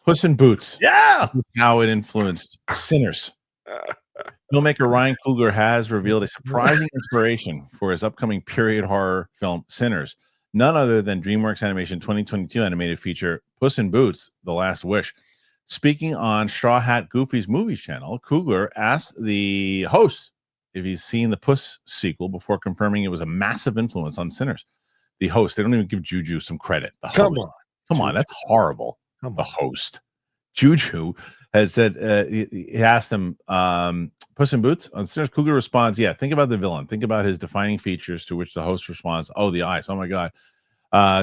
Puss in Boots. Yeah. How it influenced Sinners. Filmmaker Ryan Coogler has revealed a surprising inspiration for his upcoming period horror film Sinners. None other than DreamWorks Animation 2022 animated feature Puss in Boots: The Last Wish. Speaking on Straw Hat Goofy's Movies channel, Coogler asked the host if he's seen the Puss sequel before confirming it was a massive influence on Sinners. The host, they don't even give Juju some credit. The host. Come on, that's horrible. The host. Juju has said, he asked him, Puss in Boots on Sinners. Coogler responds, yeah, think about the villain. Think about his defining features, to which the host responds, oh, the eyes. Oh, my God.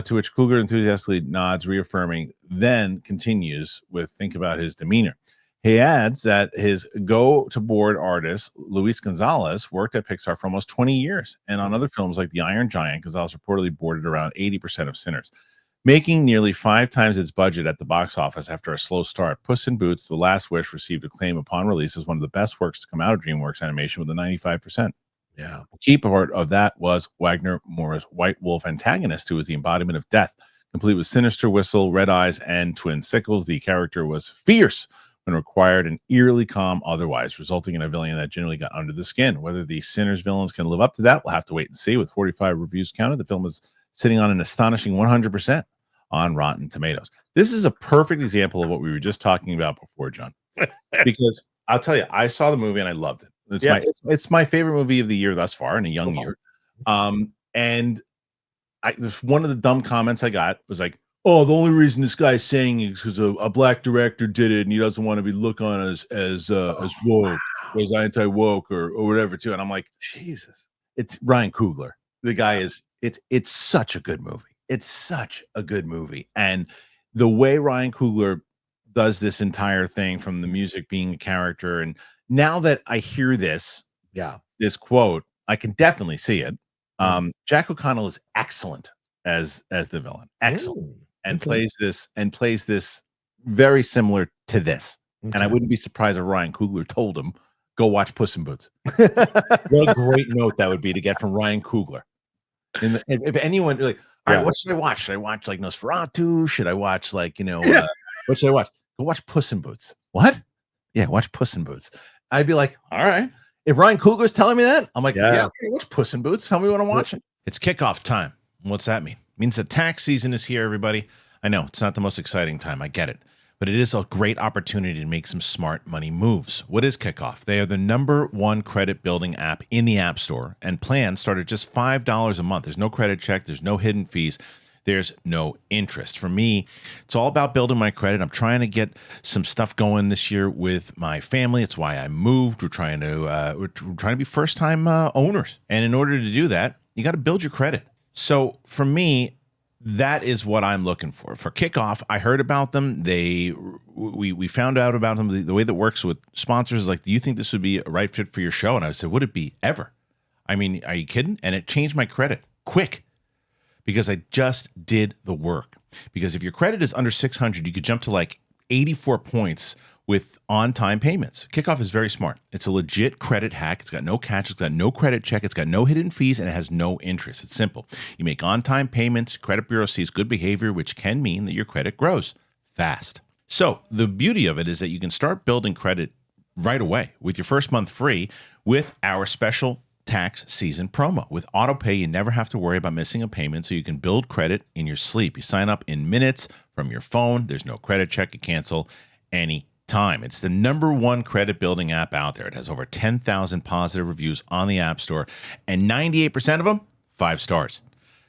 To which Coogler enthusiastically nods, reaffirming, then continues with think about his demeanor. He adds that his go-to-board artist, Luis Gonzalez, worked at Pixar for almost 20 years. And on other films like The Iron Giant, Gonzalez reportedly boarded around 80% of Sinners, making nearly 5 times its budget at the box office after a slow start. Puss in Boots: The Last Wish received acclaim upon release as one of the best works to come out of DreamWorks Animation with a 95%. Yeah. A key part of that was Wagner Moura's White Wolf antagonist, who was the embodiment of death, complete with sinister whistle, red eyes, and twin sickles. The character was fierce when required and eerily calm otherwise, resulting in a villain that generally got under the skin. Whether the Sinners villains can live up to that, we'll have to wait and see. With 45 reviews counted, the film is sitting on an astonishing 100% on Rotten Tomatoes. This is a perfect example of what we were just talking about before, John. Because I'll tell you, I saw the movie and I loved it. It's my favorite movie of the year thus far in a young year. And one of the dumb comments I got was like, oh, the only reason this guy's saying is because a black director did it and he doesn't want to be looked on as woke, as anti-woke or whatever too. And I'm like, Jesus, it's Ryan Coogler. The guy is, it's such a good movie. It's such a good movie. And the way Ryan Coogler does this entire thing, from the music being a character, and now that I hear this quote, I can definitely see it. Jack O'Connell is excellent as the villain, excellent, and plays this very similar to this. And I wouldn't be surprised if Ryan Coogler told him, "Go watch Puss in Boots." What a great note that would be to get from Ryan Coogler. And if anyone like, all right, what should I watch? Should I watch like Nosferatu? Should I watch like what should I watch? Go watch Puss in Boots. What? Yeah, watch Puss in Boots. I'd be like, all right. If Ryan Coogler's telling me that, I'm like, yeah, okay, watch Puss in Boots. Tell me what I'm watching. It's kickoff time. What's that mean? It means the tax season is here, everybody. I know it's not the most exciting time. I get it. But it is a great opportunity to make some smart money moves. What is KIKOFF? They are the #1 credit building app in the App Store, and plans start at just $5 a month. There's no credit check. There's no hidden fees. There's no interest. For me, it's all about building my credit. I'm trying to get some stuff going this year with my family. It's why I moved. We're trying to be first-time owners. And in order to do that, you got to build your credit. So for me, that is what I'm looking for. For KIKOFF, I heard about them. We found out about them. The way that works with sponsors is like, do you think this would be a right fit for your show? And I said, would it be ever? I mean, are you kidding? And it changed my credit quick, because I just did the work. Because if your credit is under 600, you could jump to like 84 points with on-time payments. KIKOFF is very smart. It's a legit credit hack. It's got no catch. It's got no credit check. It's got no hidden fees, and it has no interest. It's simple. You make on-time payments. Credit bureau sees good behavior, which can mean that your credit grows fast. So the beauty of it is that you can start building credit right away with your first month free with our special tax season promo. With AutoPay, you never have to worry about missing a payment, so you can build credit in your sleep. You sign up in minutes from your phone. There's no credit check. You cancel any time. It's the #1 credit building app out there. It has over 10,000 positive reviews on the App Store, and 98% of them 5 stars.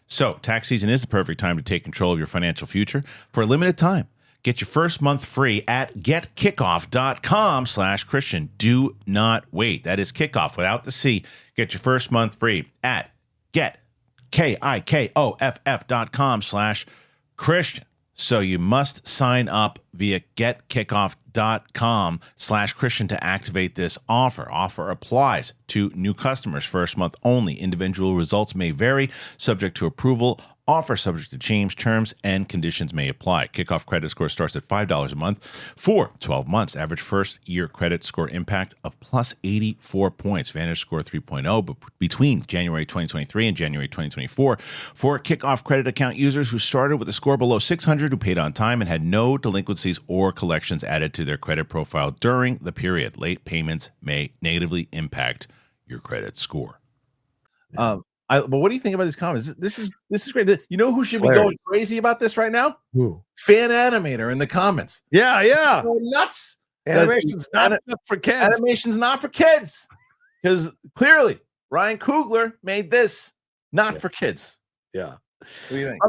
So tax season is the perfect time to take control of your financial future. For a limited time, get your first month free at getkickoff.com/Kristian. Do not wait. That is kickoff without the C. Get your first month free at KIKOFF.com/Kristian. So you must sign up via getkickoff.com/Kristian to activate this offer. Offer applies to new customers. First month only. Individual results may vary, subject to approval. Offer subject to change. Terms and conditions may apply. Kickoff credit score starts at $5 a month for 12 months. Average first-year credit score impact of plus 84 points. Vantage score 3.0 but between January 2023 and January 2024 for Kickoff credit account users who started with a score below 600, who paid on time, and had no delinquencies or collections added to their credit profile during the period. Late payments may negatively impact your credit score. But what do you think about these comments? This is great. You know who should be going crazy about this right now? Who? Fan Animator in the comments. Yeah. Nuts. Animation's not for kids. Animation's not for kids. Because clearly Ryan Coogler made this not for kids. Yeah. What do you think?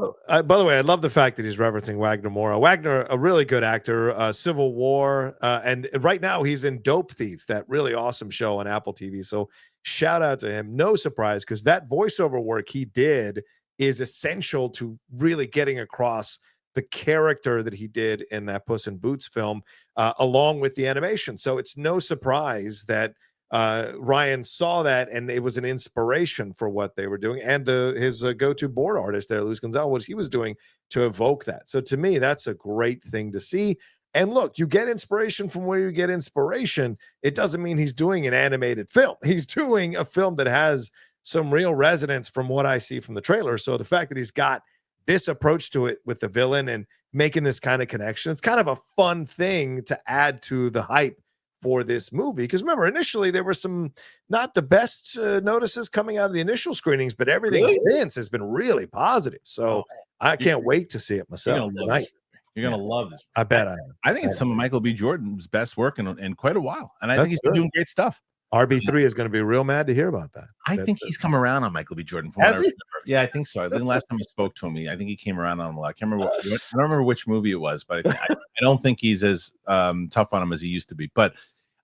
By the way, I love the fact that he's referencing Wagner Moura. Wagner, a really good actor, Civil War, and right now he's in Dope Thief, that really awesome show on Apple TV. So shout out to him. No surprise, because that voiceover work he did is essential to really getting across the character that he did in that Puss in Boots film, along with the animation. So it's no surprise that Ryan saw that, and it was an inspiration for what they were doing. And his go-to board artist there, Luis Gonzalez, what he was doing to evoke that. So to me, that's a great thing to see. And look, you get inspiration from where you get inspiration. It doesn't mean he's doing an animated film. He's doing a film that has some real resonance from what I see from the trailer. So the fact that he's got this approach to it with the villain and making this kind of connection, it's kind of a fun thing to add to the hype for this movie. Because remember, initially there were some not the best notices coming out of the initial screenings, but everything since has been really positive. So I can't wait to see it myself tonight. You're gonna love this. I bet I think it's some of Michael B. Jordan's best work in quite a while, and I think he's been doing great stuff. RB3 is going to be real mad to hear about that. I think he's come around on Michael B. Jordan. Has he? Yeah, I think so. I think last time I spoke to him, I think he came around on him a lot. I can't remember. I don't remember which movie it was, but I don't think he's as tough on him as he used to be. But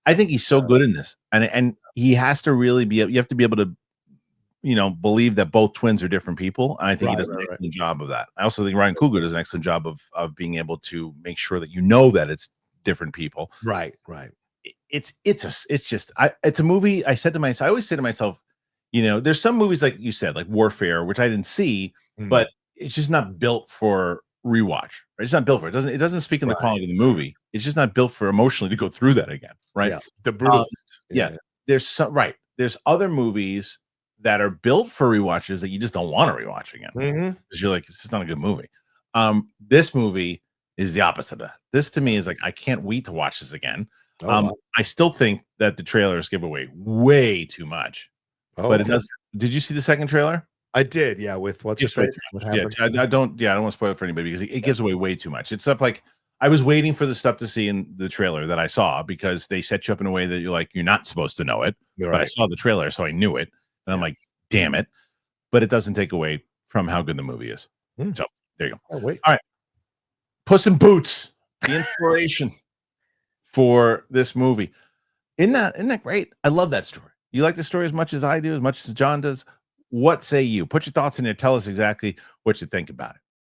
I think he's so good in this, and he has to really be. You have to be able to, believe that both twins are different people, and I think he does an excellent job of that. I also think Ryan Coogler does an excellent job of being able to make sure that that it's different people. Right. It's a movie. I always say to myself, there's some movies like you said, like Warfare, which I didn't see, but it's just not built for rewatch. Right? It's not built for it. It doesn't speak in the quality of the movie. It's just not built for emotionally to go through that again. Right. Yeah. The brutalist. There's other movies that are built for rewatches that you just don't want to rewatch again because you're like, it's just not a good movie. This movie is the opposite of that. This to me is like, I can't wait to watch this again. I still think that the trailers give away way too much, but it does. Did you see the second trailer? I did. Yeah. With what's his face? I don't want to spoil it for anybody because it gives away way too much. It's stuff like I was waiting for the stuff to see in the trailer that I saw because they set you up in a way that you're not supposed to know it. But I saw the trailer, so I knew it. And I'm like, damn it. But it doesn't take away from how good the movie is. So there you go. Oh, wait. All right. Puss in Boots, the inspiration for this movie. Isn't that great? I love that story. You like the story as much as I do, as much as John does. What say you? Put your thoughts in there. Tell us exactly what you think about it.